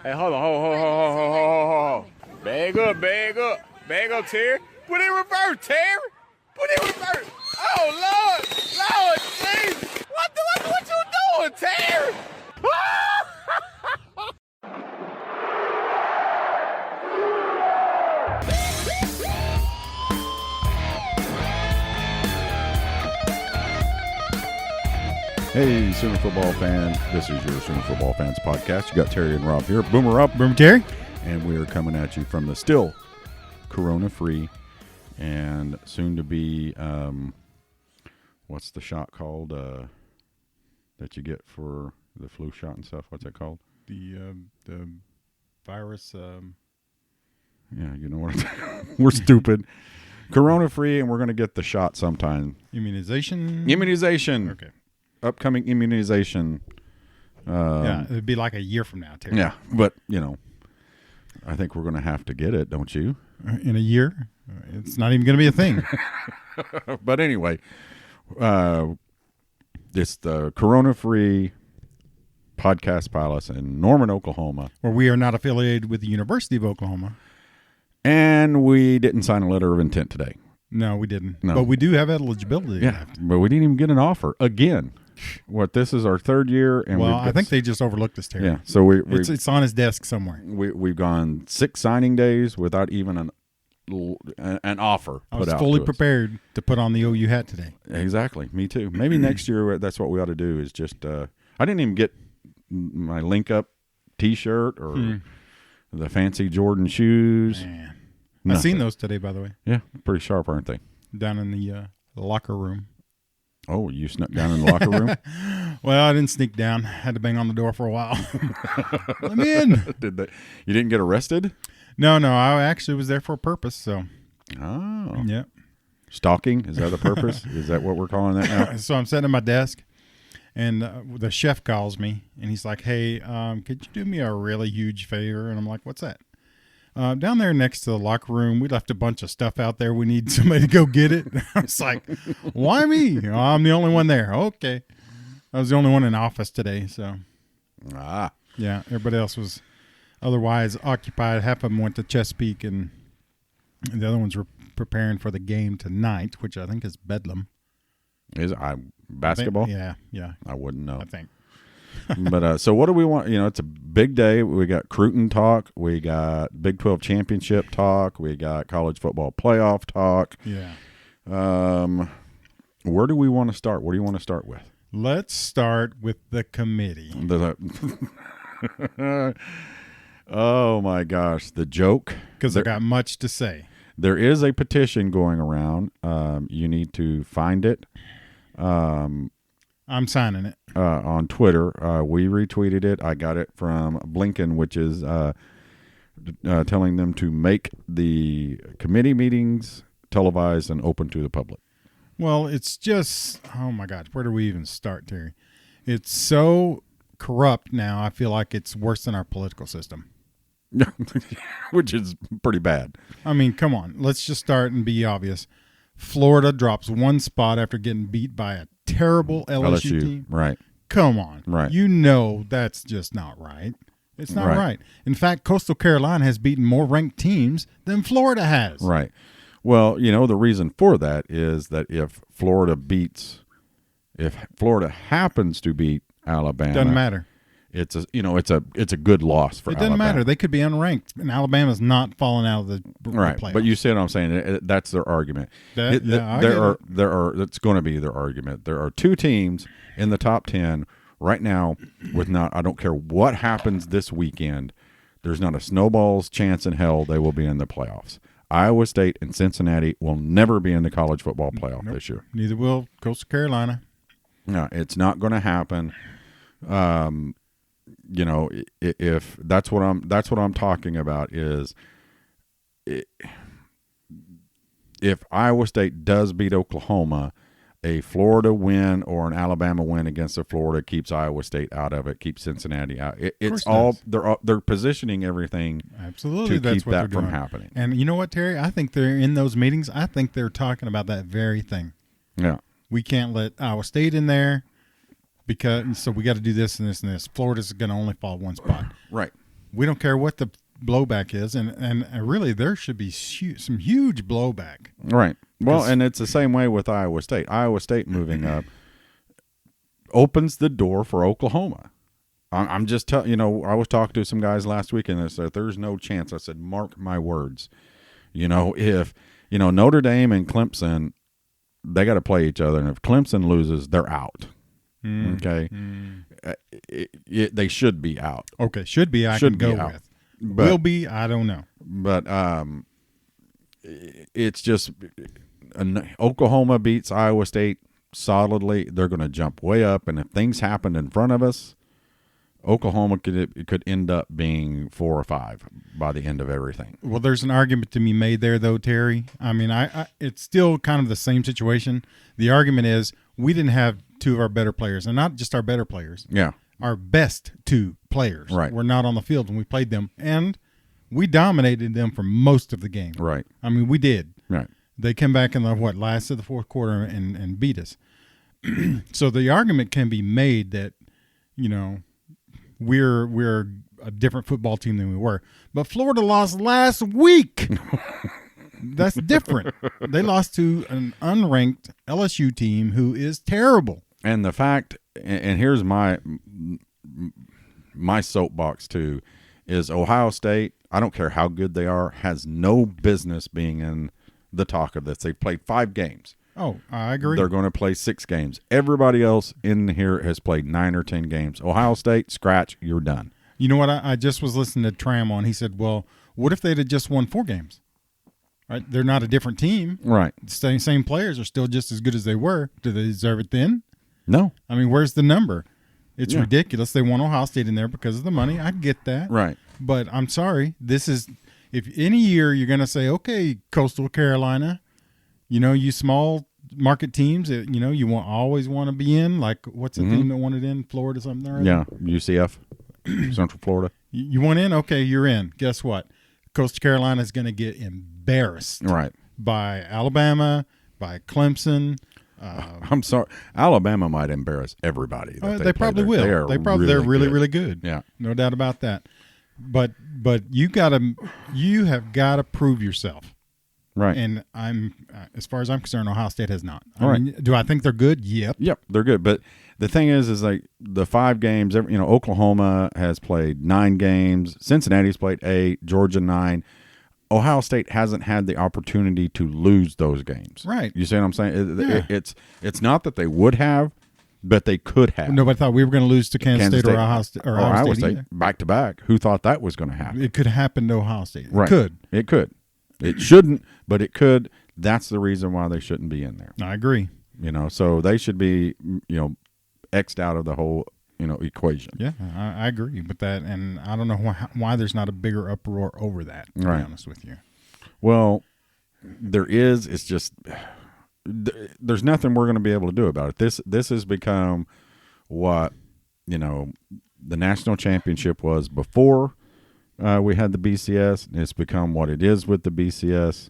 Hey, hold on. Hold. Bag up, Terry. Put in reverse, Terry. Put in reverse. Oh, Lord, jeez. What you doing, Terry? Hey, Sooner football fan. This is your Sooner Football Fans podcast. You got Terry and Rob here. Boomer Rob. Boomer Terry. And we are coming at you from the still corona-free and soon to be, what's the shot called that you get for the flu shot and stuff? What's that called? The virus. Yeah, you know what? We're stupid. Corona-free, and we're going to get the shot sometime. Immunization. Okay. Upcoming immunization. Yeah, it'd be like a year from now, Terry. Yeah, but, I think we're going to have to get it, don't you? In a year? It's not even going to be a thing. But anyway, it's the corona-free podcast palace in Norman, Oklahoma. Where we are not affiliated with the University of Oklahoma. And we didn't sign a letter of intent today. No, we didn't. No. But we do have eligibility. Yeah, but we didn't even get an offer again. This is our third year, and I think they just overlooked this, Terry. Yeah, so it's on his desk somewhere. We've gone 6 signing days without even an offer. I was fully prepared to put on the OU hat today. Exactly, me too. Maybe next year that's what we ought to do. Is just I didn't even get my Link Up T-shirt or the fancy Jordan shoes. Man. I've seen those today, by the way. Yeah, pretty sharp, aren't they? Down in the locker room. Oh, you snuck down in the locker room? Well, I didn't sneak down. I had to bang on the door for a while. Let me in. You didn't get arrested? No. I actually was there for a purpose. So. Oh. Yeah. Stalking? Is that the purpose? Is that what we're calling that now? So I'm sitting at my desk, and the chef calls me, and he's like, "Hey, could you do me a really huge favor?" And I'm like, "What's that?" Down there next to the locker room, we left a bunch of stuff out there. We need somebody to go get it. I was like, why me? Oh, I'm the only one there. Okay. I was the only one in office today. So, yeah, everybody else was otherwise occupied. Half of them went to Chesapeake, and the other ones were preparing for the game tonight, which I think is Bedlam. Is it basketball? Yeah. I wouldn't know. I think. But so what do we want? It's a big day. We got Cruton talk. We got Big 12 championship talk. We got college football playoff talk. Yeah. Where do we want to start? What do you want to start with? Let's start with the committee. Oh, my gosh. The joke. Because I got much to say. There is a petition going around. You need to find it. I'm signing it. On Twitter. We retweeted it. I got it from Blinken, which is telling them to make the committee meetings televised and open to the public. Well, it's just, oh my gosh, where do we even start, Terry? It's so corrupt now, I feel like it's worse than our political system. Which is pretty bad. I mean, come on. Let's just start and be obvious. Florida drops one spot after getting beat by a terrible LSU team. Right. Come on. Right. That's just not right. It's not right. In fact, Coastal Carolina has beaten more ranked teams than Florida has. Right. Well, the reason for that is that if Florida happens to beat Alabama, doesn't matter. It's a good loss for Alabama. It doesn't matter. They could be unranked, and Alabama's not falling out of the playoffs. But you see what I'm saying? That's their argument. That's going to be their argument. There are 2 teams in the top 10 right now I don't care what happens this weekend. There's not a snowball's chance in hell they will be in the playoffs. Iowa State and Cincinnati will never be in the college football playoff this year. Neither will Coastal Carolina. No, it's not going to happen. If that's what I'm talking about is if Iowa State does beat Oklahoma, a Florida win or an Alabama win against Florida keeps Iowa State out of it, keeps Cincinnati out. It's all they're positioning everything absolutely to keep that from happening. And you know what, Terry? I think they're in those meetings. I think they're talking about that very thing. Yeah, we can't let Iowa State in there. So we got to do this and this and this. Florida's going to only fall one spot. Right. we don't care what the blowback is, and really there should be some huge blowback. Right. Well, and it's the same way with Iowa State. Iowa State moving up opens the door for Oklahoma. I'm just telling I was talking to some guys last week and they said there's no chance. I said, mark my words. If Notre Dame and Clemson, they got to play each other, and if Clemson loses, they're out. Okay, they should be out. Okay, should be. I should can go with. But, will be. I don't know. But it's just Oklahoma beats Iowa State solidly. They're going to jump way up, and if things happen in front of us, Oklahoma could end up being 4 or 5 by the end of everything. Well, there's an argument to be made there, though, Terry. I mean, it's still kind of the same situation. The argument is we didn't have 2 of our better players, and not just our better players. Yeah, our best 2 players. Right, were not on the field when we played them, and we dominated them for most of the game. Right. I mean, we did. Right. They came back in the last of the fourth quarter and beat us. So the argument can be made that we're a different football team than we were. But Florida lost last week. That's different. They lost to an unranked LSU team who is terrible. And the fact, and here's my soapbox too, is Ohio State, I don't care how good they are, has no business being in the talk of this. They've played 5 games. Oh, I agree. They're going to play 6 games. Everybody else in here has played 9 or 10 games. Ohio State, scratch, you're done. You know what? I just was listening to Tram on. He said, well, what if they'd have just won 4 games? Right? They're not a different team. Right. Same players are still just as good as they were. Do they deserve it then? No. I mean, where's the number? It's ridiculous. They want Ohio State in there because of the money. I get that. Right. But I'm sorry. This is, if any year you're going to say, okay, Coastal Carolina, you small market teams that, you always want to be in, like what's the team that wanted in? Florida something or other? Yeah, UCF, Central Florida. You want in? Okay, you're in. Guess what? Coastal Carolina is going to get embarrassed. Right. By Alabama, by Clemson. I'm sorry. Alabama might embarrass everybody. They probably will. They're really good. Yeah. No doubt about that. But you have got to prove yourself. Right. And as far as I'm concerned, Ohio State has not. I mean, do I think they're good? Yep. Yep, they're good. But the thing is like the 5 games, Oklahoma has played 9 games. Cincinnati's played 8, Georgia 9. Ohio State hasn't had the opportunity to lose those games. Right. You see what I'm saying? It's not that they would have, but they could have. Nobody thought we were going to lose to Kansas State or Ohio State back to back. Who thought that was going to happen? It could happen to Ohio State. Right. It could. It shouldn't, but it could. That's the reason why they shouldn't be in there. I agree. So they should be, X'd out of the whole, equation. Yeah, I agree with that, and I don't know why there's not a bigger uproar over that, to be honest with you. Well, there is. It's just there's nothing we're going to be able to do about it. This has become what, the national championship was before we had the BCS. It's become what it is with the BCS.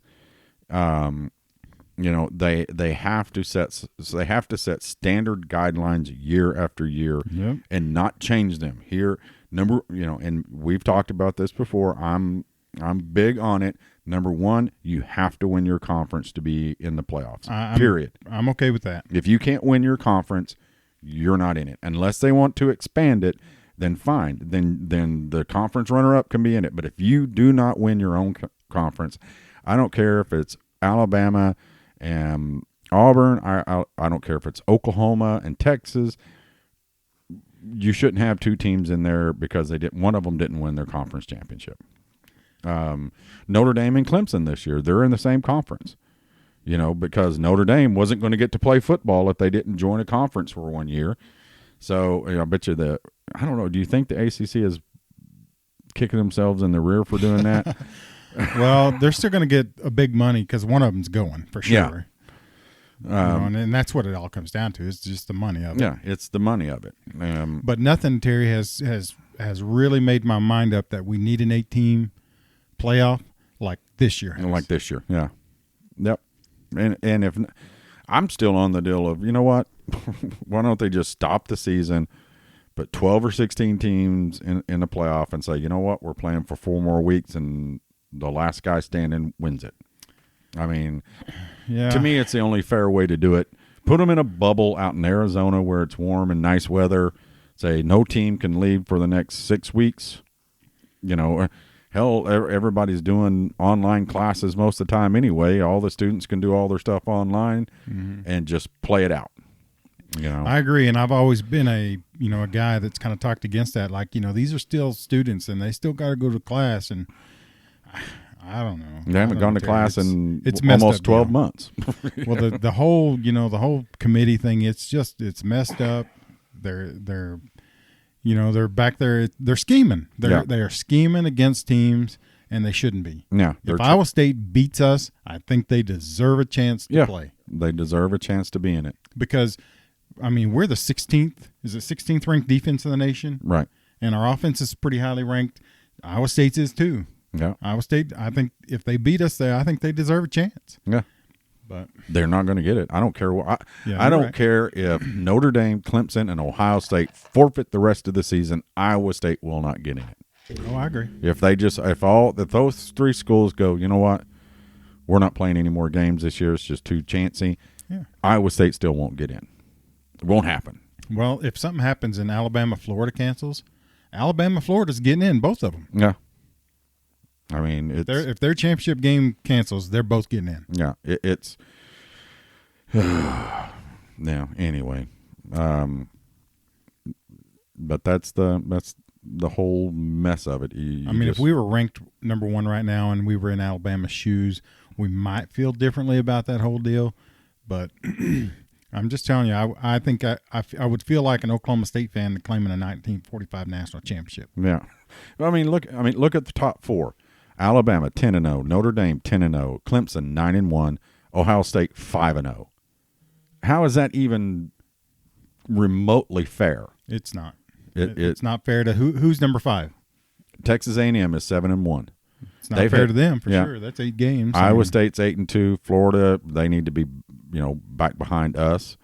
They have to set standard guidelines year after year, and not change them. And we've talked about this before. I'm big on it. Number 1, you have to win your conference to be in the playoffs. Period. I'm okay with that. If you can't win your conference, you're not in it. Unless they want to expand it, then fine. Then the conference runner-up can be in it. But if you do not win your own conference, I don't care if it's Alabama and Auburn. I don't care if it's Oklahoma and Texas. You shouldn't have 2 teams in there because one of them didn't win their conference championship. Notre Dame and Clemson this year, they're in the same conference. Because Notre Dame wasn't going to get to play football if they didn't join a conference for 1 year. So I bet you I don't know. Do you think the ACC is kicking themselves in the rear for doing that? Well, they're still going to get a big money because one of them's going for sure. Yeah. And that's what it all comes down to. It's just the money of it. Yeah, it's the money of it. But nothing, Terry, has really made my mind up that we need an 8-team playoff like this year. Like this year, yeah. Yep. And if I'm still on the deal of, why don't they just stop the season, put 12 or 16 teams in the playoff and say, you know what, we're playing for 4 more weeks, and the last guy standing wins it. I mean, to me, it's the only fair way to do it. Put them in a bubble out in Arizona where it's warm and nice weather. Say no team can leave for the next 6 weeks. You know, hell, everybody's doing online classes most of the time anyway. All the students can do all their stuff online and just play it out. You know, I agree, and I've always been a guy that's kind of talked against that. Like, these are still students, and they still got to go to class, and I don't know. They haven't gone to class in almost almost 12 months. Well, the whole committee thing, it's messed up. They're back there. They're scheming. They are scheming against teams, and they shouldn't be. Yeah. If Iowa State beats us, I think they deserve a chance to play. They deserve a chance to be in it. Because, I mean, we're the 16th. Is it 16th ranked defense in the nation? Right. And our offense is pretty highly ranked. Iowa State's is too. Yeah. Iowa State, I think if they beat us there, I think they deserve a chance. Yeah. But they're not going to get it. I don't care what. I don't care if Notre Dame, Clemson, and Ohio State forfeit the rest of the season. Iowa State will not get in it. Oh, I agree. If those 3 schools go, you know what, we're not playing any more games this year. It's just too chancy. Yeah. Iowa State still won't get in. It won't happen. Well, if something happens and Alabama, Florida cancels, Alabama, Florida's getting in, both of them. Yeah. I mean, if their championship game cancels, they're both getting in. Yeah, it's yeah. Anyway, but that's the whole mess of it. If we were ranked number 1 right now and we were in Alabama's shoes, we might feel differently about that whole deal. But I'm just telling you, I think I would feel like an Oklahoma State fan claiming a 1945 national championship. Yeah, look at the top 4. Alabama 10-0, Notre Dame 10-0, Clemson 9-1, Ohio State 5-0. How is that even remotely fair? It's not. It's not fair to who's number 5. Texas A&M is 7-1. It's not fair to them for sure. That's 8 games. Iowa State's 8-2. Florida, they need to be back behind us.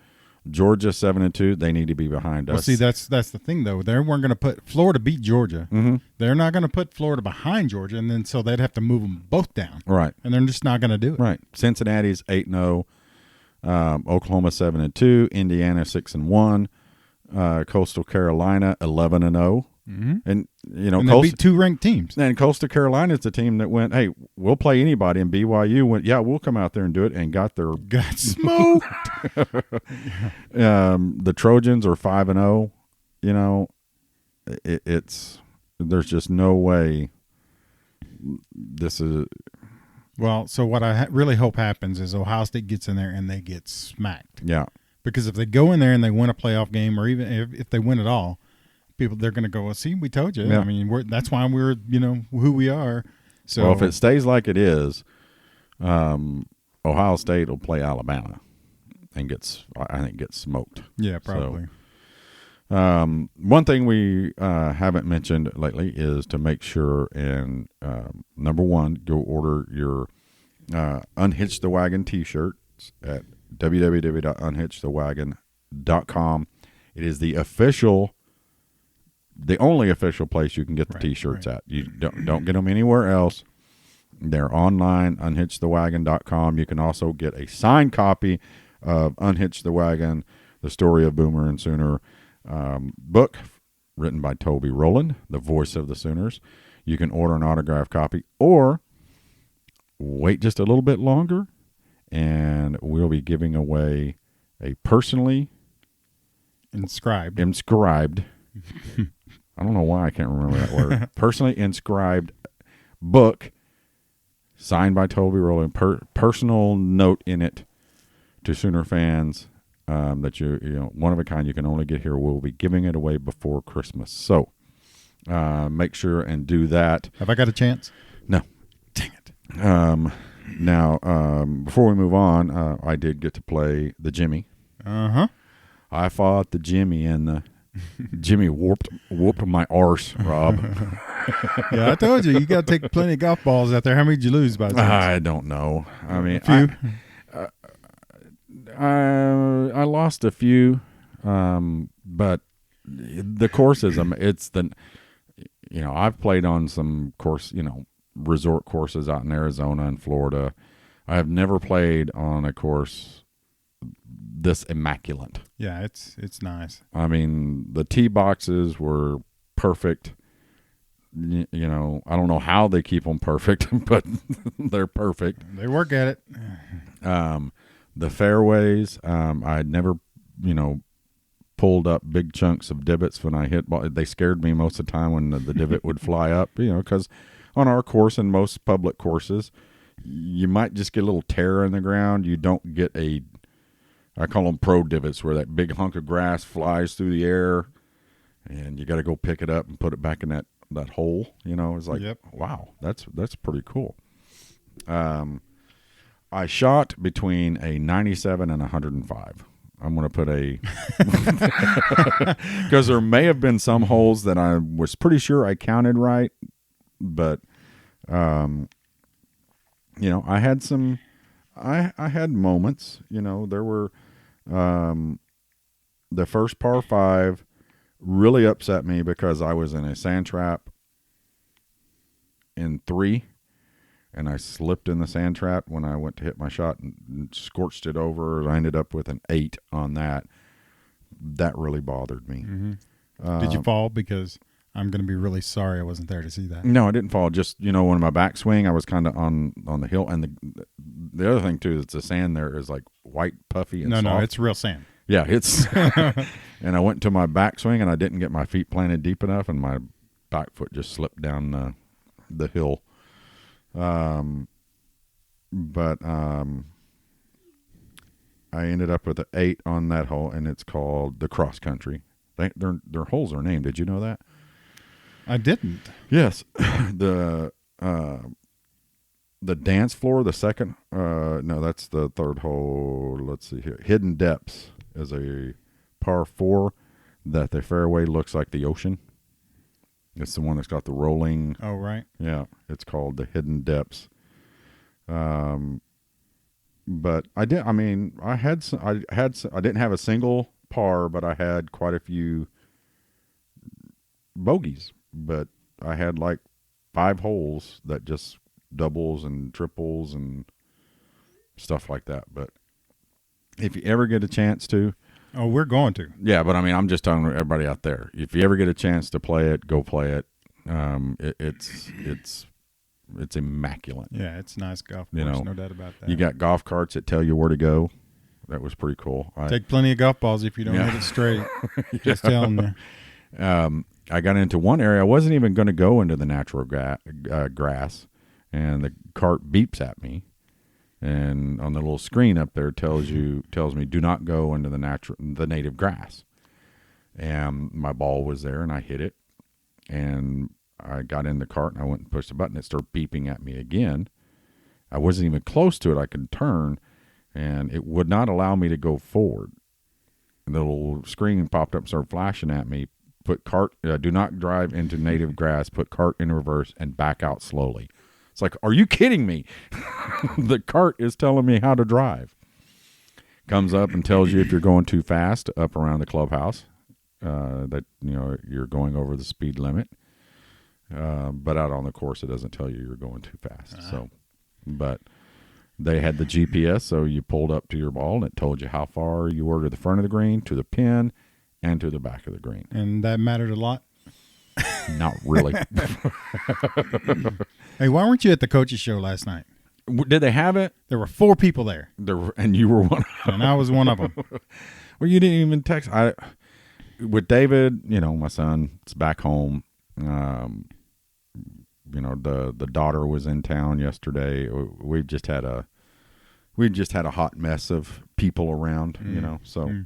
Georgia 7-2. They need to be behind us. Well, see, that's the thing though. They weren't going to put Florida beat Georgia. Mm-hmm. They're not going to put Florida behind Georgia, and then so they'd have to move them both down. Right, and they're just not going to do it. Right. Cincinnati's 8-0. Oklahoma 7-2. Indiana 6-1. Coastal Carolina 11-0. Mm-hmm. And and they beat 2 ranked teams. And Coastal Carolina is the team that went, hey, we'll play anybody. And BYU went, yeah, we'll come out there and do it, and got smoked. The Trojans are 5-0. It's there's just no way this is. Well, so what I really hope happens is Ohio State gets in there and they get smacked. Yeah. Because if they go in there and they win a playoff game, or even if they win it all, they're going to go, well, see, we told you. Yeah. I mean, that's why we're, who we are. So, well, if it stays like it is, Ohio State will play Alabama and gets smoked. Yeah, probably. So, one thing we haven't mentioned lately is to make sure and number 1, go order your Unhitch the Wagon T-shirts at www.unhitchthewagon.com. It is the only official place you can get the T-shirts at. You don't get them anywhere else. They're online, unhitchthewagon.com. You can also get a signed copy of Unhitch the Wagon, the story of Boomer and Sooner book, written by Toby Rowland, the voice of the Sooners. You can order an autographed copy, or wait just a little bit longer, and we'll be giving away a personally inscribed I don't know why I can't remember that word. Personally inscribed book signed by Toby Rowland, personal note in it to Sooner fans that you one of a kind you can only get here. We'll be giving it away before Christmas. So make sure and do that. Have I got a chance? No. Dang it. Now, before we move on, I did get to play the Jimmy. Uh-huh. I fought the Jimmy, and the Jimmy whooped my arse, Rob. Yeah, I told you got to take plenty of golf balls out there. How many did you lose by the time? I don't know. I mean, a few. I lost a few, but the courses, it's the, I've played on some resort courses out in Arizona and Florida. I have never played on a course this immaculate. Yeah, it's nice. I mean, the tee boxes were perfect. I don't know how they keep them perfect, but they're perfect. They work at it. The fairways, I had never, pulled up big chunks of divots when I hit ball. They scared me most of the time when the divot would fly up, because on our course and most public courses, you might just get a little tear in the ground. You don't get I call them pro divots, where that big hunk of grass flies through the air and you got to go pick it up and put it back in that hole. It's like, yep. Wow, that's pretty cool. I shot between a 97 and 105. I'm going to put because there may have been some holes that I was pretty sure I counted right, but, I had I had moments, there were, the first par 5 really upset me because I was in a sand trap in 3. And I slipped in the sand trap when I went to hit my shot and scorched it over. I ended up with an 8 on that. That really bothered me. Mm-hmm. Did you fall? Because I'm going to be really sorry I wasn't there to see that. No, I didn't fall. Just, when my backswing, I was kind of on the hill. And the other thing, too, is the sand there is like white, puffy, and soft. No, it's real sand. Yeah, it's and I went to my backswing, and I didn't get my feet planted deep enough, and my back foot just slipped down the hill. But I ended up with an 8 on that hole, and it's called the cross country. Their holes are named. Did you know that? I didn't. Yes. The dance floor, the second, no, that's the third hole. Let's see here. Hidden Depths is a par 4 that the fairway looks like the ocean. It's the one that's got the rolling. Oh, right. Yeah, it's called the Hidden Depths. But I did. I mean, I didn't have a single par, but I had quite a few bogeys. But I had like 5 holes that just doubles and triples and stuff like that. But if you ever get a chance to. Oh, we're going to. Yeah, but I mean, I'm just telling everybody out there, if you ever get a chance to play it, go play it. It's immaculate. Yeah, it's a nice golf course, no doubt about that. You got golf carts that tell you where to go. That was pretty cool. Take plenty of golf balls if you don't hit it straight. Just telling you. I got into one area. I wasn't even going to go into the natural grass, and the cart beeps at me. And on the little screen up there tells me do not go into the native grass. And my ball was there, and I hit it, and I got in the cart, and I went and pushed the button. It started beeping at me again. I wasn't even close to it. I could turn, and it would not allow me to go forward. And the little screen popped up and started flashing at me. Put cart. Do not drive into native grass. Put cart in reverse and back out slowly. It's like, are you kidding me? The cart is telling me how to drive. Comes up and tells you if you're going too fast up around the clubhouse, that you're going over the speed limit. But out on the course, it doesn't tell you you're going too fast. So, but they had the GPS, so you pulled up to your ball, and it told you how far you were to the front of the green, to the pin, and to the back of the green. And that mattered a lot? Not really. Hey, why weren't you at the coaches show last night? Did they have it? There were 4 people there. And you were one of them. And I was one of them. Well, you didn't even text. With David, my son, it's back home. The daughter was in town yesterday. We've just had a hot mess of people around, So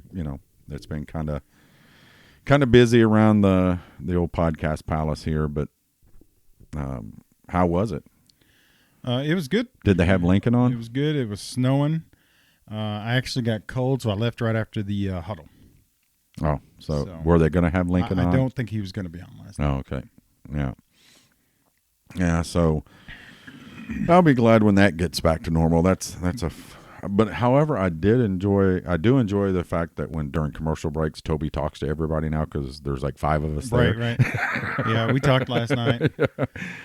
it's been kind of busy around the old podcast palace here. But how was it? It was good. Did they have Lincoln on? It was good. It was snowing. I actually got cold, so I left right after the huddle. Oh, so were they going to have Lincoln on? I don't think he was going to be on last night. Oh, okay. Yeah. Yeah, so I'll be glad when that gets back to normal. That's But however, I do enjoy the fact that during commercial breaks, Toby talks to everybody now because there's like 5 of us there. Right. Yeah, we talked last night.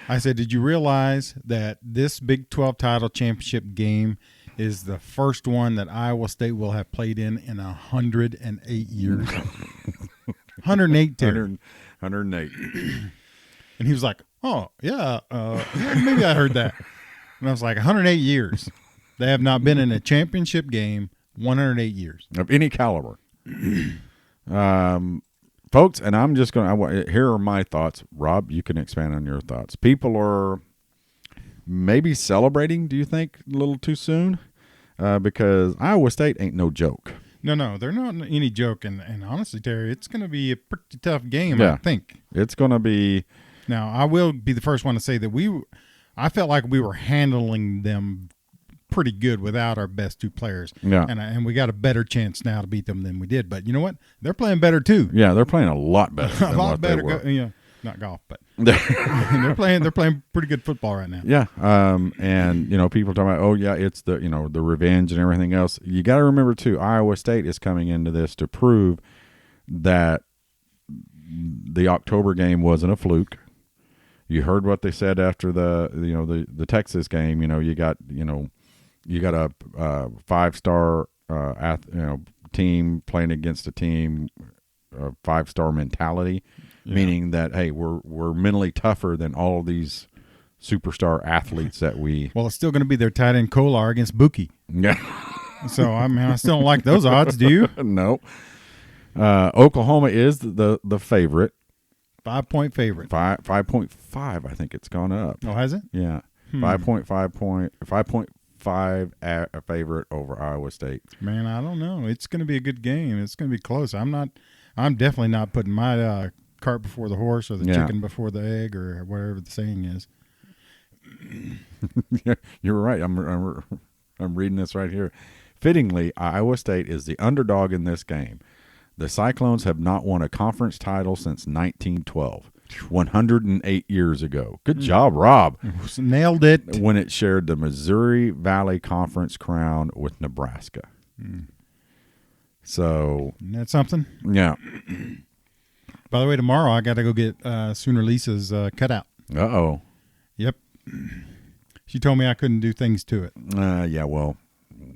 I said, did you realize that this Big 12 title championship game is the first one that Iowa State will have played in 108 years? 108, Terry. 108. And he was like, oh, yeah, maybe I heard that. And I was like, 108 years. They have not been in a championship game 108 years. Of any caliber. Folks, and I'm just going to, here are my thoughts. Rob, you can expand on your thoughts. People are maybe celebrating, do you think, a little too soon? Because Iowa State ain't no joke. No, they're not any joke. And honestly, Terry, it's going to be a pretty tough game, I think. It's going to be. Now, I will be the first one to say that I felt like we were handling them pretty good without our best 2 players. Yeah. And we got a better chance now to beat them than we did. But you know what? They're playing better too. Yeah, they're playing a lot better than what they were. Not golf, but they're playing pretty good football right now. Yeah. And people talking about, oh yeah, it's the the revenge and everything else. You got to remember too, Iowa State is coming into this to prove that the October game wasn't a fluke. You heard what they said after the Texas game. You got a 5-star team playing against a team, 5-star mentality, meaning that hey, we're mentally tougher than all of these superstar athletes that we. Well, it's still going to be their tight end Kolar against Buki. Yeah. So I still don't like those odds. Do you? No. Oklahoma is the favorite. 5-point favorite. 5.5. I think it's gone up. Oh, has it? Yeah. 5.5 favorite over Iowa State. Man, I don't know. It's going to be a good game. It's going to be close. I'm definitely not putting my cart before the horse or the chicken before the egg or whatever the saying is. You're right. I'm reading this right here. Fittingly, Iowa State is the underdog in this game. The Cyclones have not won a conference title since 1912, 108 years ago. Good job, Rob. Nailed it. When it shared the Missouri Valley Conference crown with Nebraska. So. Isn't that something? Yeah. By the way, tomorrow I got to go get Sooner Lisa's cutout. Uh-oh. Yep. She told me I couldn't do things to it. Yeah, well.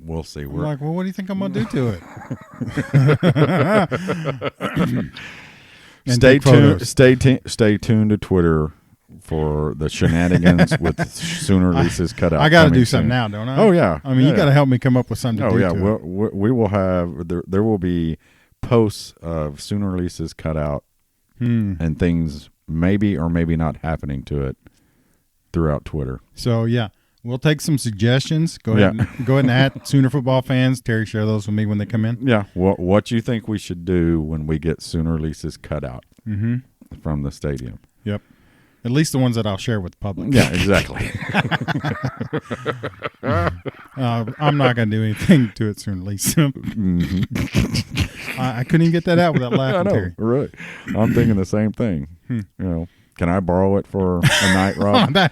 We'll see. I'm like, well, what do you think I'm going to do to it? Stay tuned to Twitter for the shenanigans with Sooner Lisa's cutout. I got to do something now, don't I? Oh yeah. I mean, you got to help me come up with something to do. Oh yeah. We will have there will be posts of Sooner Lisa's cutout and things maybe or maybe not happening to it throughout Twitter. So yeah. We'll take some suggestions. Go ahead and at Sooner football fans. Terry, share those with me when they come in. Yeah. What you think we should do when we get Sooner Lisa's cutout from the stadium? Yep. At least the ones that I'll share with the public. Yeah, exactly. I'm not going to do anything to it, Sooner Lisa. I couldn't even get that out without laughing, I know, Terry. Right. I'm thinking the same thing. Can I borrow it for a night, Rob? I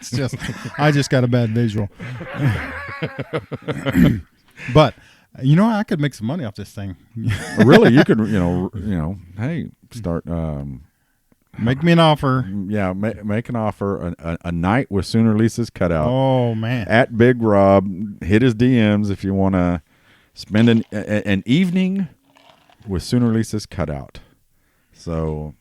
just got a bad visual. But I could make some money off this thing. Really, you could, hey, start. Make me an offer. Yeah, make an offer. A night with Sooner Lisa's cutout. Oh man! At Big Rob, hit his DMs if you want to spend an evening with Sooner Lisa's cutout. So.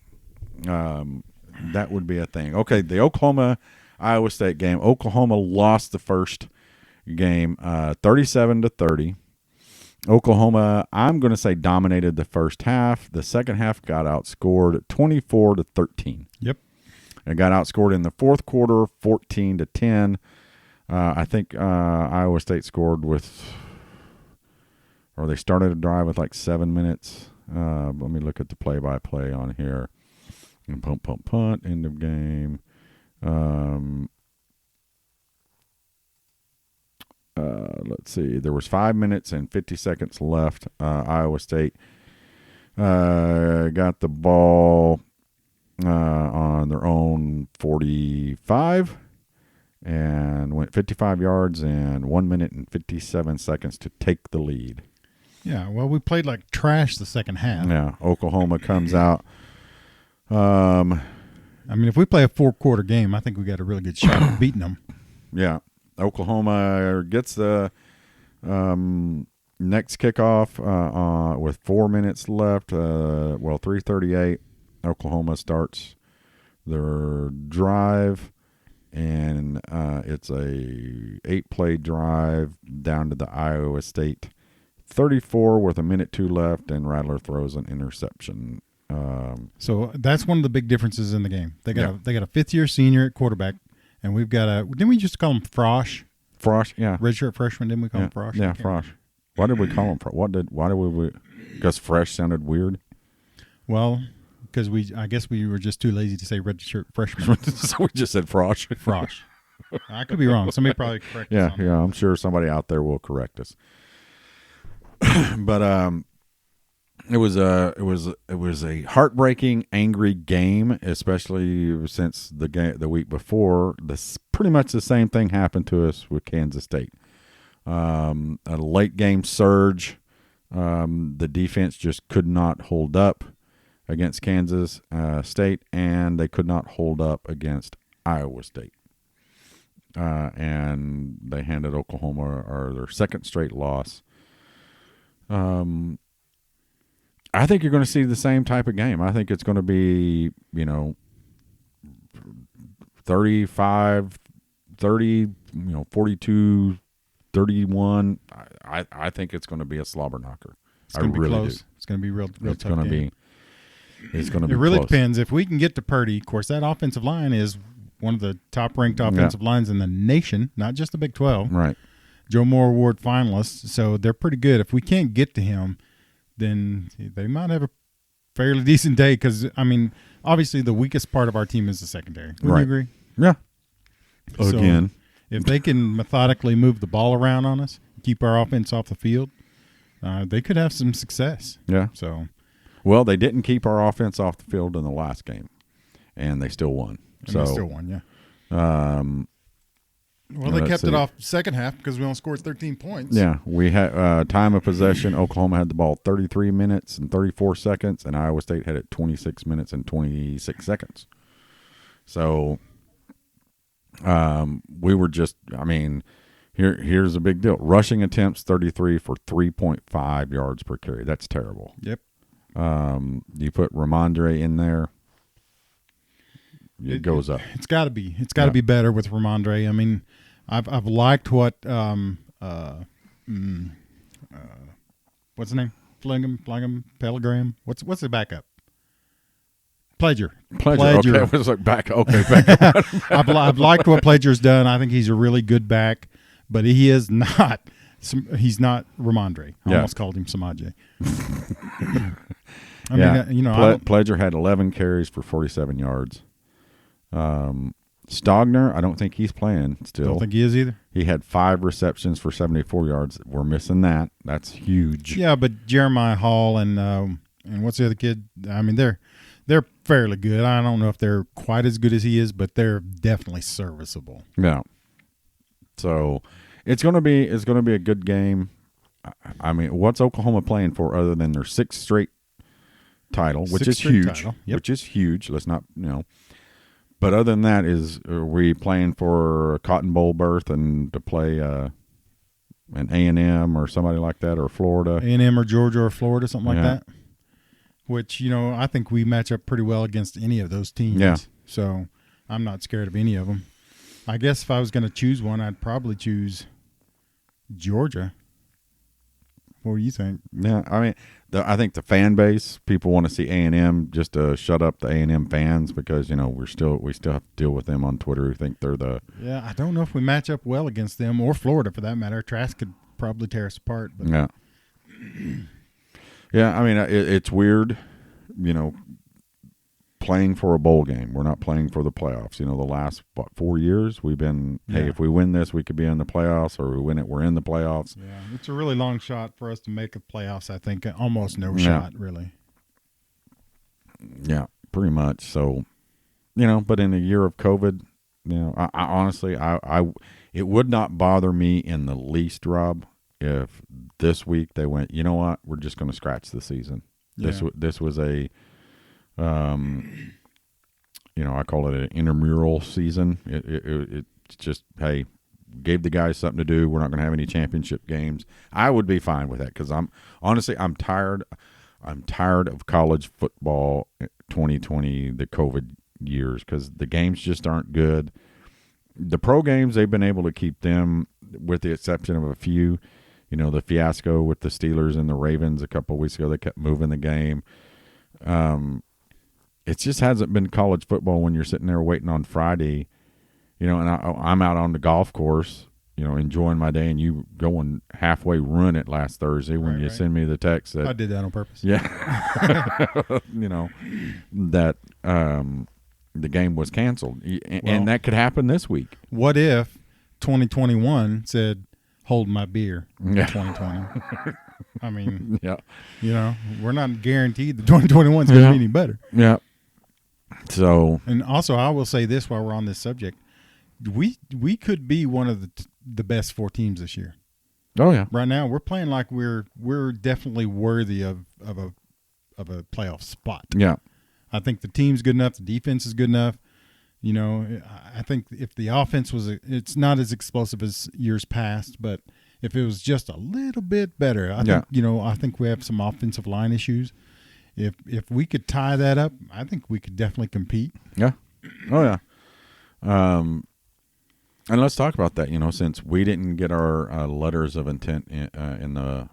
That would be a thing. Okay, the Oklahoma-Iowa State game. Oklahoma lost the first game 37-30. Oklahoma, I'm going to say, dominated the first half. The second half got outscored 24-13. Yep. And got outscored in the fourth quarter 14-10. I think Iowa State scored they started a drive with like 7 minutes. Let me look at the play-by-play on here. And punt, end of game. Let's see. There was 5 minutes and 50 seconds left. Iowa State got the ball on their own 45. and went 55 yards in 1 minute and 57 seconds to take the lead. Yeah, well, we played like trash the second half. Yeah, Oklahoma comes out. I mean, if we play a 4-quarter game, I think we got a really good shot at beating them. Yeah, Oklahoma gets the next kickoff with 4 minutes left. 3:38. Oklahoma starts their drive, and it's a 8-play drive down to the Iowa State 34 with 1:02 left, and Rattler throws an interception. So that's one of the big differences in the game. They got a 5th-year senior at quarterback, and we've got didn't we just call him Frosh? Frosh, yeah. Redshirt freshman, didn't we call him Frosh? Yeah, Frosh. Why did we call him Frosh? Why did we because fresh sounded weird? Well, because I guess we were just too lazy to say redshirt freshman. So we just said Frosh. Frosh. I could be wrong. Somebody probably correct us. Yeah, I'm sure somebody out there will correct us. But it was a heartbreaking, angry game, especially since the week before. Pretty much the same thing happened to us with Kansas State. A late game surge. The defense just could not hold up against Kansas State, and they could not hold up against Iowa State. And they handed Oklahoma their second straight loss. I think you're going to see the same type of game. I think it's going to be, 35, 30, 42, 31. I think it's going to be a slobber knocker. It's going to be close. Do. It's going to be real it's tough going to game. It's going to be It really close. depends. If we can get to Purdy, of course, that offensive line is one of the top-ranked offensive lines in the nation, not just the Big 12. Right. Joe Moore Award finalists, so they're pretty good. If we can't get to him, then they might have a fairly decent day because, obviously the weakest part of our team is the secondary. Would you agree? Yeah. Again. So if they can methodically move the ball around on us, keep our offense off the field, they could have some success. Yeah. So, well, they didn't keep our offense off the field in the last game, and they still won. They still won, yeah. Well, they kept it off second half because we only scored 13 points. Yeah, we had time of possession. Oklahoma had the ball 33 minutes and 34 seconds, and Iowa State had it 26 minutes and 26 seconds. So we were just, here's a big deal. Rushing attempts 33 for 3.5 yards per carry. That's terrible. Yep. You put Ramondre in there. It goes up. It's got to be. It's got to be better with Ramondre. I've liked what what's his name? Flingum, Pellegram. What's the backup? Pledger. Okay, it was like back. Okay, back. I've liked what Pledger's done. I think he's a really good back, but he is not. He's not Ramondre. I almost called him Samaje. Pledger had 11 carries for 47 yards. Stogner, I don't think he's playing still. Don't think he is either. He had 5 receptions for 74 yards. We're missing that. That's huge. Yeah, but Jeremiah Hall and what's the other kid? They're fairly good. I don't know if they're quite as good as he is, but they're definitely serviceable. Yeah. So it's gonna be a good game. What's Oklahoma playing for other than their 6th straight title, which is huge. Yep. Which is huge. Let's not But other than that, are we playing for a Cotton Bowl berth and to play an A&M or somebody like that, or Florida? A&M or Georgia or Florida, something like that. Which, I think we match up pretty well against any of those teams. Yeah. So I'm not scared of any of them. I guess if I was going to choose one, I'd probably choose Georgia. What do you think? Yeah, I think the fan base, people want to see A&M just to shut up the A&M fans because we still have to deal with them on Twitter who think they're the. Yeah, I don't know if we match up well against them or Florida for that matter. Trask could probably tear us apart. But. Yeah. Yeah, it's weird, playing for a bowl game. We're not playing for the playoffs. The last 4 years we've been, hey, if we win this, we could be in the playoffs, or we win it, we're in the playoffs. Yeah, it's a really long shot for us to make the playoffs. I think almost no shot, really. Yeah, pretty much. So, but in a year of COVID, You know, I honestly, it would not bother me in the least, Rob, if this week they went, you know what, we're just going to scratch the season. Yeah. This was a, you know, I call it an intramural season. It's just, hey, gave the guys something to do. We're not going to have any championship games. I would be fine with that because I'm tired. I'm tired of college football 2020, the COVID years, because the games just aren't good. The pro games, they've been able to keep them, with the exception of a few. You know, the fiasco with the Steelers and the Ravens a couple of weeks ago, they kept moving the game. It just hasn't been college football when you're sitting there waiting on Friday. You know, and I'm out on the golf course, you know, enjoying my day, and you go and halfway ruin it last Thursday when you send me the text that I did that on purpose. Yeah, you know that the game was canceled, and that could happen this week. What if 2021 said, "Hold my beer"? 2020. I mean, yeah, you know, we're not guaranteed that 2021 is going to be any better. Yeah. So, and also, I will say this while we're on this subject. We could be one of the best 4 teams this year. Oh yeah. Right now we're playing like we're definitely worthy of a playoff spot. Yeah. I think the team's good enough, the defense is good enough. You know, I think if the offense it's not as explosive as years past, but if it was just a little bit better, I think we have some offensive line issues. If we could tie that up, I think we could definitely compete. Yeah. Oh yeah. And let's talk about that. You know, since we didn't get our letters of intent in our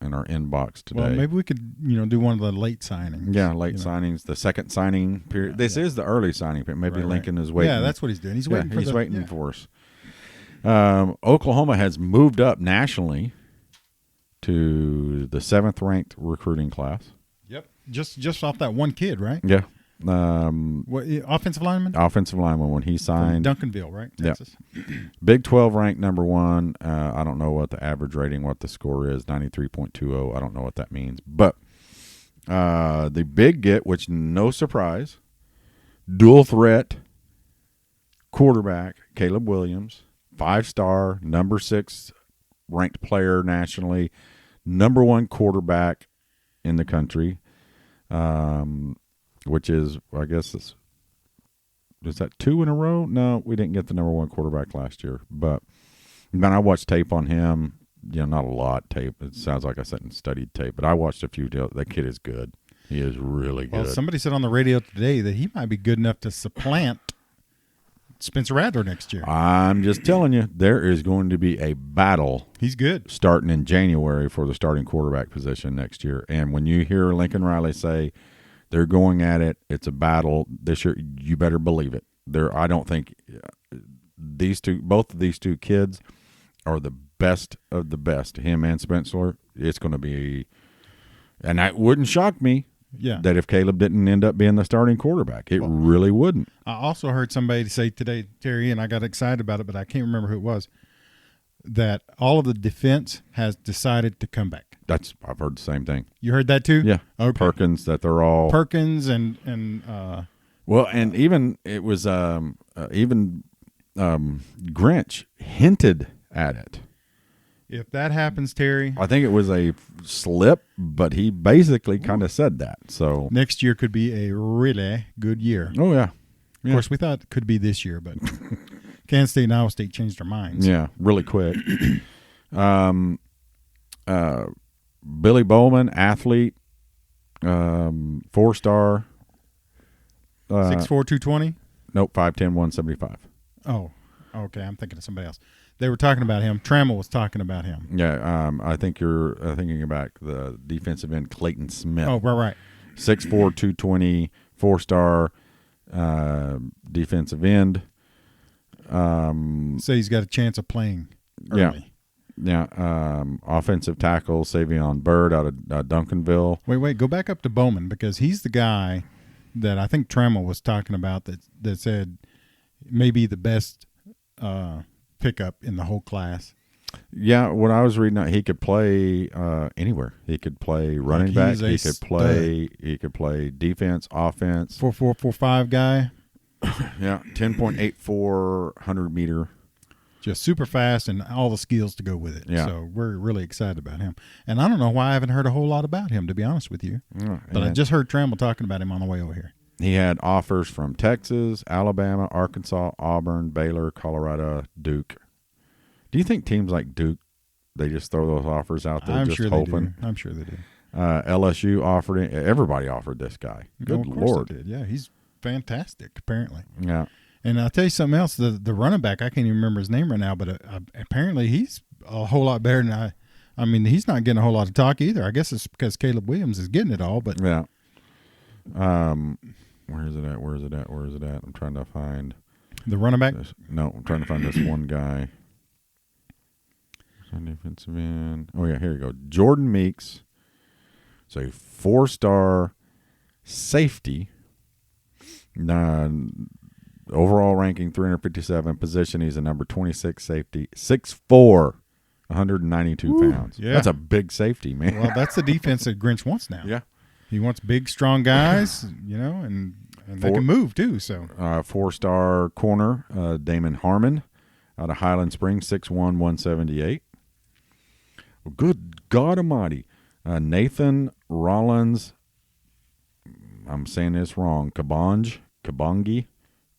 inbox today. Well, maybe we could, do one of the late signings. Yeah, late signings. The second signing period. This is the early signing period. Maybe Lincoln is waiting. Yeah, that's what he's doing. He's waiting. He's waiting for us. Oklahoma has moved up nationally to the 7th ranked recruiting class. Yep, just off that one kid, right? Yeah. What, offensive lineman? Offensive lineman when he signed. From Duncanville, right? Texas. Yep. Big 12 ranked number 1. I don't know what the average rating, what the score is, 93.20. I don't know what that means. But the big get, which no surprise, dual threat quarterback Caleb Williams, 5-star, number 6 ranked player nationally, number 1 quarterback in the country. Which is, I guess, is that 2 in a row? No, we didn't get the number 1 quarterback last year. But man, I watched tape on him. Not a lot tape. It sounds like I sat and studied tape, but I watched a few. That kid is good. He is really good. Well, somebody said on the radio today that he might be good enough to supplant Spencer Rattler next year. I'm just telling you, there is going to be a battle. He's good. Starting in January for the starting quarterback position next year. And when you hear Lincoln Riley say, they're going at it, it's a battle this year, you better believe it. I don't think both of these two kids are the best of the best. Him and Spencer, it's going to be, and that wouldn't shock me. Yeah. That if Caleb didn't end up being the starting quarterback, it really wouldn't. I also heard somebody say today, Terry, and I got excited about it, but I can't remember who it was, that all of the defense has decided to come back. I've heard the same thing. You heard that too? Yeah. Okay. Perkins, that they're all Perkins and well, and even it was Grinch hinted at it. If that happens, Terry, I think it was a slip, but he basically kind of said that. So next year could be a really good year. Oh yeah. Of course, we thought it could be this year, but Kansas State and Iowa State changed their minds. Yeah, really quick. Billy Bowman, athlete, 4-star. 6'4", 220? Nope, 5'10", 175. Oh, okay. I'm thinking of somebody else. They were talking about him. Trammell was talking about him. Yeah, I think you're thinking about the defensive end, Clayton Smith. Oh, right. 6'4", 220, 4-star defensive end. Say he's got a chance of playing early. Yeah. Offensive tackle Savion Byrd out of Duncanville. Wait. Go back up to Bowman because he's the guy that I think Trammell was talking about that said maybe the best pickup in the whole class. Yeah, when I was reading that, he could play anywhere. He could play running back. He could play defense, offense. 4-4, 4-5 guy. Yeah, 10.84 100-meter. Just super fast and all the skills to go with it. Yeah. So we're really excited about him. And I don't know why I haven't heard a whole lot about him, to be honest with you. But I just heard Trammell talking about him on the way over here. He had offers from Texas, Alabama, Arkansas, Auburn, Baylor, Colorado, Duke. Do you think teams like Duke, they just throw those offers out there hoping? I'm sure they do. LSU offered it. Everybody offered this guy. Good Lord. They did. Yeah, he's fantastic, apparently. Yeah. And I'll tell you something else. The running back, I can't even remember his name right now, but apparently he's a whole lot better than I mean, he's not getting a whole lot of talk either. I guess it's because Caleb Williams is getting it all. But yeah. Where is it at? I'm trying to find the running back. I'm trying to find this one guy. Defensive end. Oh yeah, here you go. Jordan Meeks. So a 4-star safety. Overall ranking 357. Position, he's a number 26 safety. 6'4", 192 pounds. Yeah. That's a big safety, man. Well, that's the defense that Grinch wants now. Yeah. He wants big, strong guys, and they can move too. So 4-star corner, Damon Harmon out of Highland Springs, 6'1", 178. Well, good God Almighty. Nathan Rollins, I'm saying this wrong, Kabongi,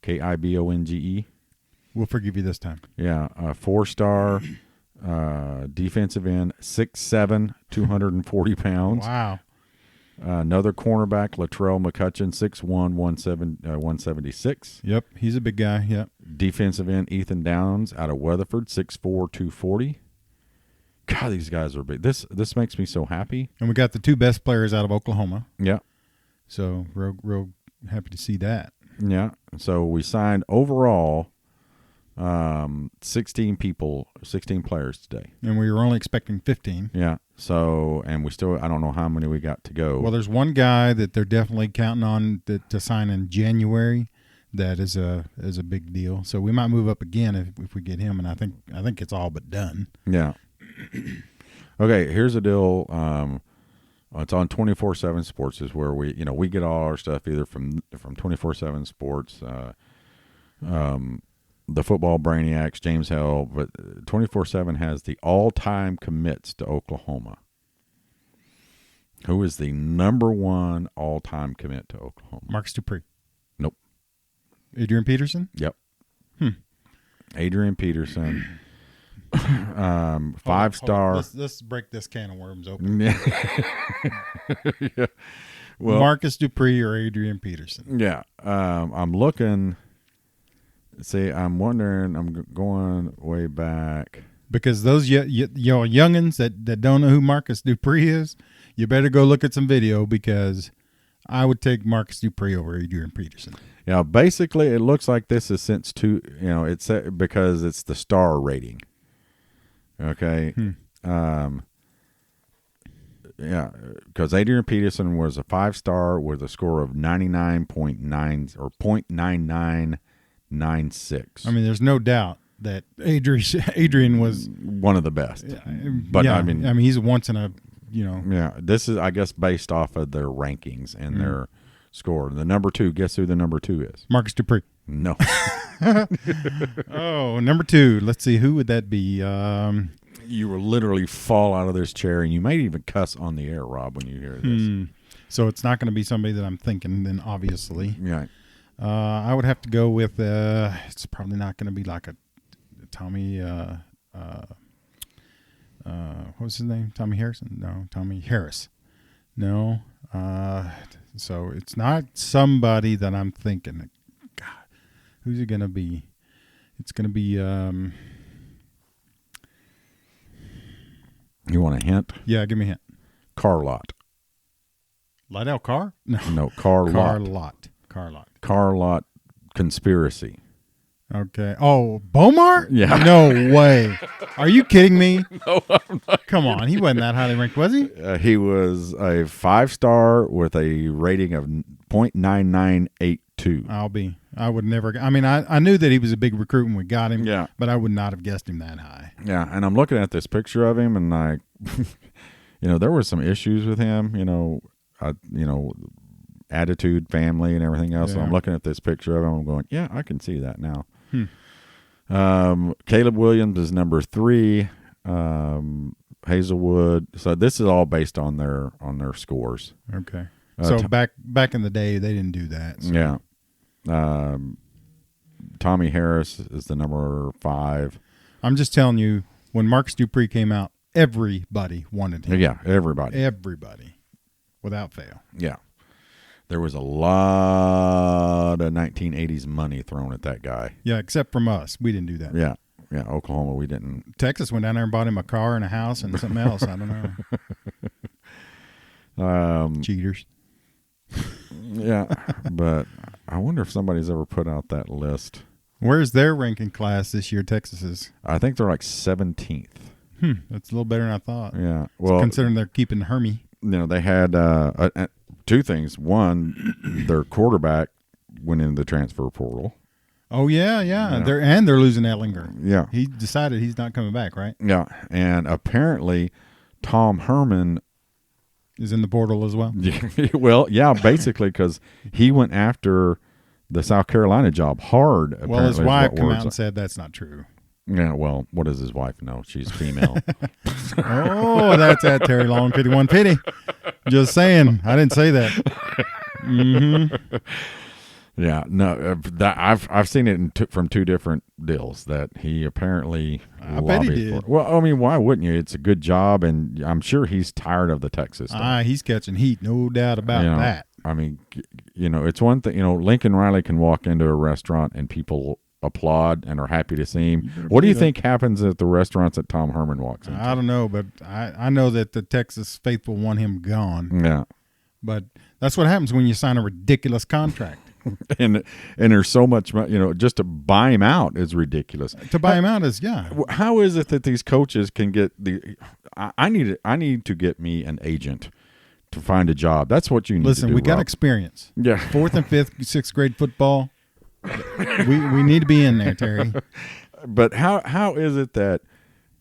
Kibonge. We'll forgive you this time. Yeah, 4-star defensive end, 6'7", 240 pounds. Wow. Another cornerback, Latrell McCutcheon, 6'1", 176. Yep, he's a big guy. Yep. Defensive end, Ethan Downs out of Weatherford, 6'4", 240. God, these guys are big. This makes me so happy. And we got the 2 best players out of Oklahoma. Yeah. So real happy to see that. Yeah. So we signed overall 16 players today. And we were only expecting 15. Yeah. So, and I don't know how many we got to go. Well, there's one guy that they're definitely counting on to sign in January. That is a big deal. So we might move up again if we get him, and I think it's all but done. Yeah. Okay, here's the deal. It's on 24/7 Sports, is where we get all our stuff either from 24/7 Sports, the Football Brainiacs, James Hell, but 24/7 has the all-time commits to Oklahoma. Who is the number 1 all-time commit to Oklahoma? Marcus Dupree. Nope. Adrian Peterson? Yep. Adrian Peterson. 5-star. Let's break this can of worms open. Yeah. Yeah. Well, Marcus Dupree or Adrian Peterson? Yeah. I'm looking. See, I'm wondering. I'm going way back because those youngins that don't know who Marcus Dupree is, you better go look at some video because I would take Marcus Dupree over Adrian Peterson. Yeah. Basically, it looks like this is since it's because it's the star rating. Okay. Yeah, because Adrian Peterson was a 5-star with a score of 99.9 or .9996. I mean, there's no doubt that Adrian was one of the best. But yeah, I mean, he's once in a Yeah, this is, I guess, based off of their rankings and their score. The number 2. Guess who the number 2 is? Marcus Dupree. No. Oh, number 2. Let's see. Who would that be? You will literally fall out of this chair, and you might even cuss on the air, Rob, when you hear this. So it's not going to be somebody that I'm thinking, then, obviously. Right. I would have to go with, it's probably not going to be like a Tommy, what was his name? Tommy Harrison? No, Tommy Harris. No. So it's not somebody that I'm thinking. God, who's it going to be? It's going to be. You want a hint? Yeah, give me a hint. Carlot. Lydell Carr? No, Carlot. Carlot conspiracy. Okay. Oh, Bomar? Yeah. No way. Are you kidding me? No, I'm not. Come on. He wasn't that highly ranked, was he? He was a 5-star with a rating of .9982. I would never. I mean, I knew that he was a big recruit when we got him. Yeah. But I would not have guessed him that high. Yeah. And I'm looking at this picture of him, and there were some issues with him, attitude, family, and everything else. Yeah. So I'm looking at this picture of him. I'm going, yeah, I can see that now. Caleb Williams is number 3. Hazelwood. So this is all based on their scores. Okay. So back in the day, they didn't do that. So. Yeah. Tommy Harris is the number 5. I'm just telling you, when Marcus Dupree came out, everybody wanted him. Yeah, everybody. Everybody, without fail. Yeah. There was a lot of 1980s money thrown at that guy. Yeah, except from us. We didn't do that. Yeah. Yeah, Oklahoma, we didn't. Texas went down there and bought him a car and a house and something else. I don't know. Cheaters. Yeah, but I wonder if somebody's ever put out that list. Where's their ranking class this year, Texas's? I think they're like 17th. That's a little better than I thought. Yeah. Well, considering they're keeping Hermie. You know, they had 2 things. One, their quarterback went into the transfer portal. Oh, yeah. They're losing Ellinger. Yeah. He decided he's not coming back, right? Yeah. And apparently Tom Herman is in the portal as well. Well, yeah, basically, because he went after the South Carolina job hard. Well, his wife came out and said that's not true. Yeah, well, what does his wife know? She's female. Oh, that's at Terry Long 51 Pity. Just saying. I didn't say that. Mm-hmm. Yeah, no, that I've seen it from 2 different deals that he apparently lobbied bet he did. for. Well, I mean, why wouldn't you? It's a good job, and I'm sure he's tired of the Texas stuff. He's catching heat, no doubt about that. I mean, it's one thing. Lincoln Riley can walk into a restaurant and people applaud and are happy to see him. What do you think happens at the restaurants that Tom Herman walks into? I don't know, but I know that the Texas faithful want him gone. Yeah, but that's what happens when you sign a ridiculous contract. and there's so much, just to buy him out is ridiculous. To buy him out is How is it that these coaches can get I need to get me an agent to find a job. That's what you need. Listen, to do, we got Rob. experience. Yeah, 4th and 5th, 6th grade football. we need to be in there, Terry. But how is it that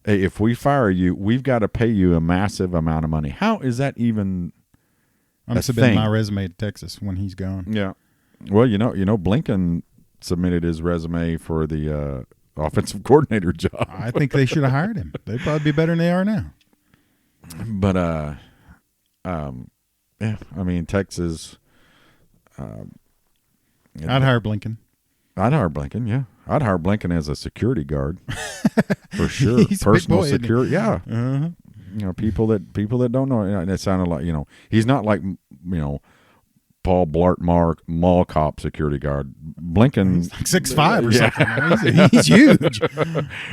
if we fire you, we've got to pay you a massive amount of money? How is that even? I'm submitting my resume to Texas when he's gone. Yeah. Well, Blinken submitted his resume for the offensive coordinator job. I think they should have hired him. They'd probably be better than they are now. But yeah, I mean Texas. I'd hire Blinken. I'd hire Blinken. Yeah, I'd hire Blinken as a security guard for sure. He's Personal a big boy, security. Yeah. Uh-huh. People that don't know. And it sounded like he's not like Paul Blart mall cop security guard. Blinken, he's like 6'5" or something. He's huge.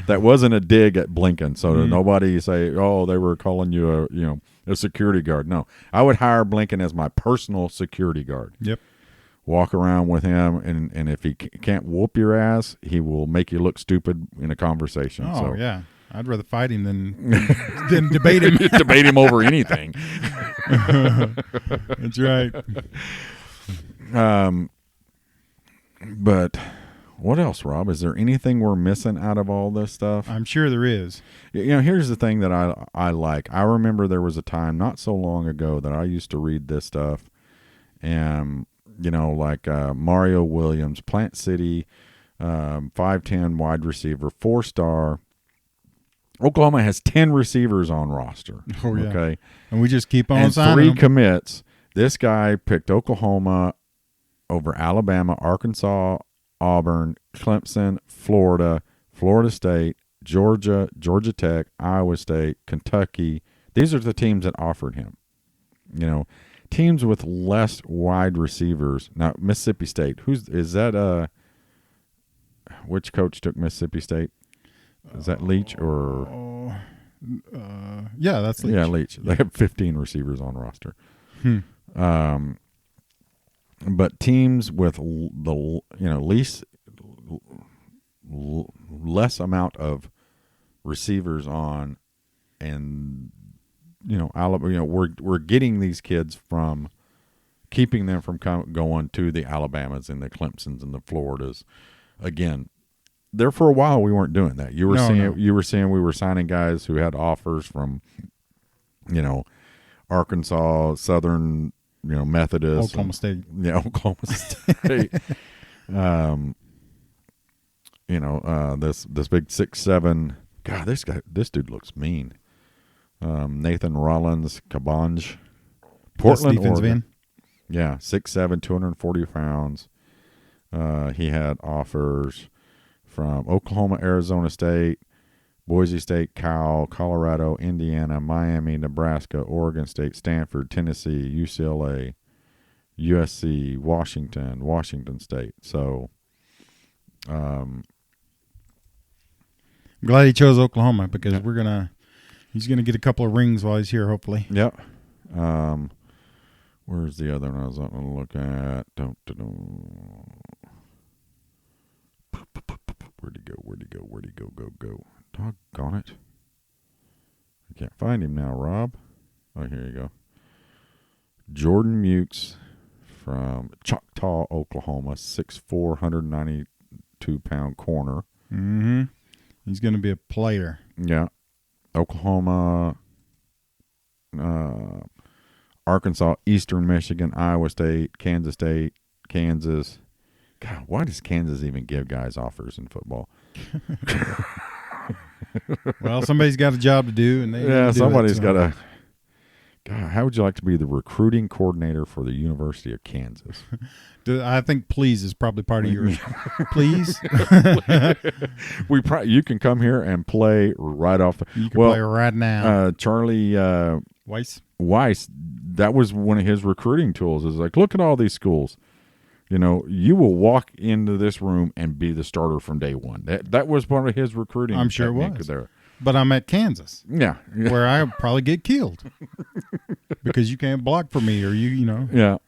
That wasn't a dig at Blinken, so nobody say, "Oh, they were calling you a security guard." No, I would hire Blinken as my personal security guard. Yep. Walk around with him, and if he can't whoop your ass, he will make you look stupid in a conversation. Oh, yeah. I'd rather fight him than debate him. Debate him over anything. That's right. But what else, Rob? Is there anything we're missing out of all this stuff? I'm sure there is. Here's the thing that I like. I remember there was a time not so long ago that I used to read this stuff, and like Mario Williams, Plant City, 5'10" wide receiver, 4-star. Oklahoma has 10 receivers on roster. Oh, yeah. Okay. And we just keep on and signing 3 them. commits. This guy picked Oklahoma over Alabama, Arkansas, Auburn, Clemson, Florida, Florida State, Georgia, Georgia Tech, Iowa State, Kentucky. These are the teams that offered him. Teams with less wide receivers. Now, Mississippi State. Which coach took Mississippi State? Is that Leach or? Yeah, that's Leach. Yeah, Leach. They have 15 receivers on roster. But teams with the less amount of receivers on, and Alabama. We're getting these kids from keeping them from going to the Alabamas and the Clemsons and the Floridas. Again, there for a while we weren't doing that. You were seeing we were signing guys who had offers from, Arkansas, Southern Methodist. Oklahoma State. Yeah, Oklahoma State. This big 6'7". God, this dude looks mean. Nathan Rollins Cabange, Portland, Oregon. Van. Yeah, 6'7", 240 pounds. He had offers from Oklahoma, Arizona State, Boise State, Cal, Colorado, Indiana, Miami, Nebraska, Oregon State, Stanford, Tennessee, UCLA, USC, Washington State. So, I'm glad he chose Oklahoma because he's gonna get a couple of rings while he's here, hopefully. Yep. Where's the other one I was going to look at? Where'd he go? Doggone it. I can't find him now, Rob. Oh, here you go. Jordan Meeks from Choctaw, Oklahoma, 6'4", 192-pound corner. Mm-hmm. He's going to be a player. Yeah. Oklahoma, Arkansas, Eastern Michigan, Iowa State, Kansas. God, why does Kansas even give guys offers in football? Well, somebody's got a job to do, and somebody's got to. God, how would you like to be the recruiting coordinator for the University of Kansas? I think please is probably part of yours. Please, you can come here and play right off. You can play right now. Charlie Weiss, that was one of his recruiting tools. Is like, look at all these schools. You will walk into this room and be the starter from day one. That was part of his recruiting. I'm sure it was. There. But I'm at Kansas. Yeah. Where I'll probably get killed because you can't block for me or you know. Yeah.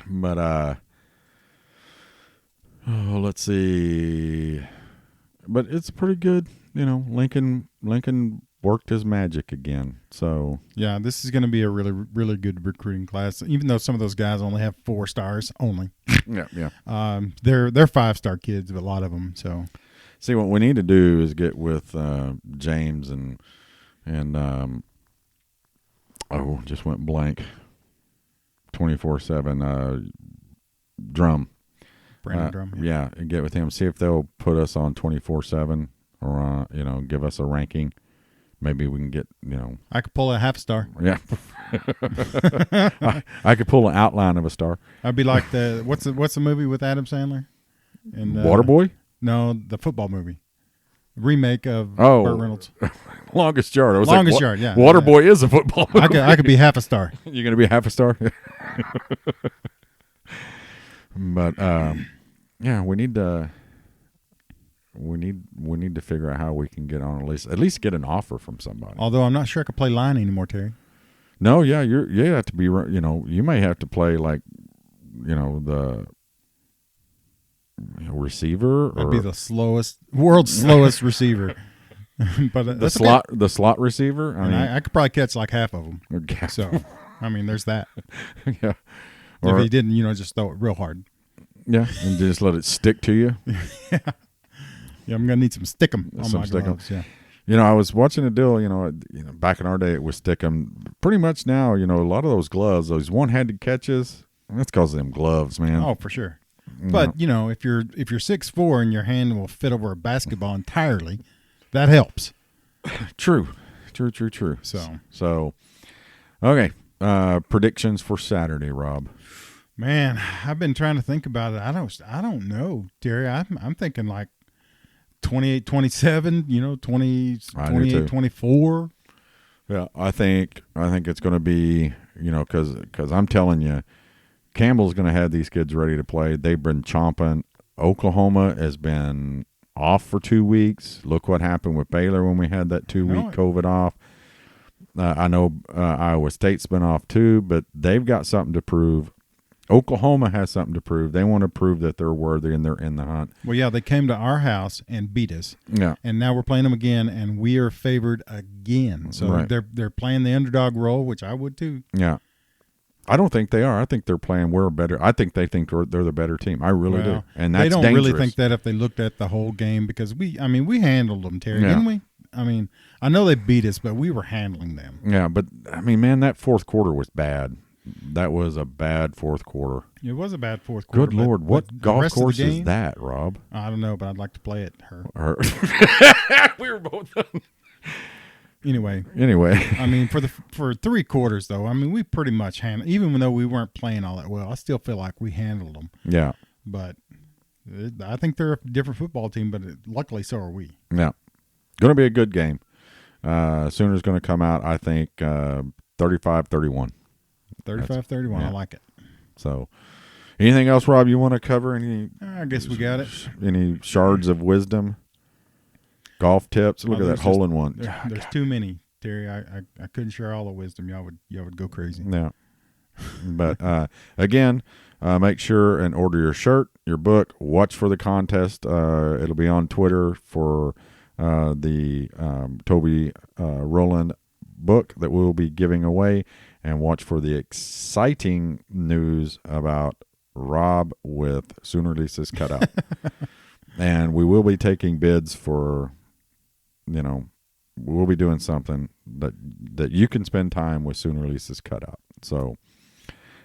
But, let's see. But it's pretty good. Lincoln worked his magic again. So yeah, this is going to be a really, really good recruiting class. Even though some of those guys only have 4 stars only. Yeah. They're 5-star kids, but a lot of them. So see, what we need to do is get with James and just went blank. 24/7 Drum. Brandon Drum. Yeah, and get with him. See if they'll put us on 24/7 or give us a ranking. Maybe we can get, I could pull a half star. Yeah. I could pull an outline of a star. I'd be like what's the movie with Adam Sandler? And Waterboy? No, the football movie. Remake of Burt Reynolds. Longest Yard. Longest Yard, yeah. Waterboy is a football movie. I could be half a star. You're going to be half a star? But, yeah, we need to figure out how we can get on at least get an offer from somebody. Although I'm not sure I could play line anymore, Terry. No, yeah, you have to be, you may have to play like, the receiver. I'd be the world's slowest receiver. But the slot receiver. I could probably catch like half of them. So, there's that. Yeah. If he didn't, just throw it real hard. Yeah, and just let it stick to you. Yeah. Yeah, I'm gonna need some stickum on my gloves. Yeah. I was watching a deal. Back in our day, it was stickum. Pretty much now, a lot of those gloves, those one-handed catches, that's because of them gloves, man. Oh, for sure. But if you're 6'4" and your hand will fit over a basketball entirely, that helps. True. So, okay. Predictions for Saturday, Rob. Man, I've been trying to think about it. I don't know, Terry. I'm thinking like 28-27, 28-24. Yeah, I think it's going to be, because I'm telling you, Campbell's going to have these kids ready to play. They've been chomping. Oklahoma has been off for 2 weeks. Look what happened with Baylor when we had that 2-week COVID off. I know Iowa State's been off too, but they've got something to prove. Oklahoma has something to prove. They want to prove that they're worthy and they're in the hunt. Well, yeah, they came to our house and beat us. Yeah. And now we're playing them again, and we are favored again. So they're playing the underdog role, which I would too. Yeah. I don't think they are. I think they're playing we're better. I think they think they're the better team. I really do. And that's dangerous. They don't really think that if they looked at the whole game, because we handled them, Terry, didn't we? I know they beat us, but we were handling them. Yeah, but, man, that fourth quarter was bad. That was a bad fourth quarter. It was a bad fourth quarter. Good Lord. What golf course is that, Rob? I don't know, but I'd like to play it. We were both. Anyway. I mean, for 3 quarters, though, I mean, we pretty much handled, even though we weren't playing all that well, I still feel like we handled them. Yeah. But I think they're a different football team, but luckily so are we. Yeah. Going to be a good game. Sooners going to come out, I think, 35-31. 35-31. I like it. So, anything else, Rob, you want to cover? I guess we got it. Any shards of wisdom? Golf tips? Look at that hole in one. There's too many, Terry. I couldn't share all the wisdom. Y'all would go crazy. Yeah. But, again, make sure and order your shirt, your book. Watch for the contest. It'll be on Twitter for the Toby Rowland book that we'll be giving away. And watch for the exciting news about Rob with Sooner Lisa's cutout. And we will be taking bids for, we'll be doing something that you can spend time with Sooner Lisa's cutout. So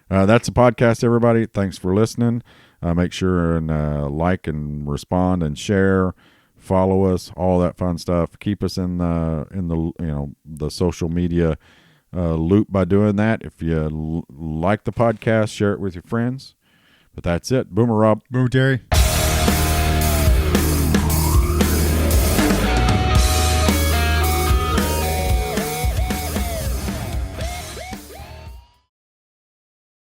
that's the podcast, everybody. Thanks for listening. Make sure and like and respond and share. Follow us, all that fun stuff. Keep us in the social media loop by doing that. If you like the podcast, share it with your friends. But that's it. Boomer Rob. Boomer Terry.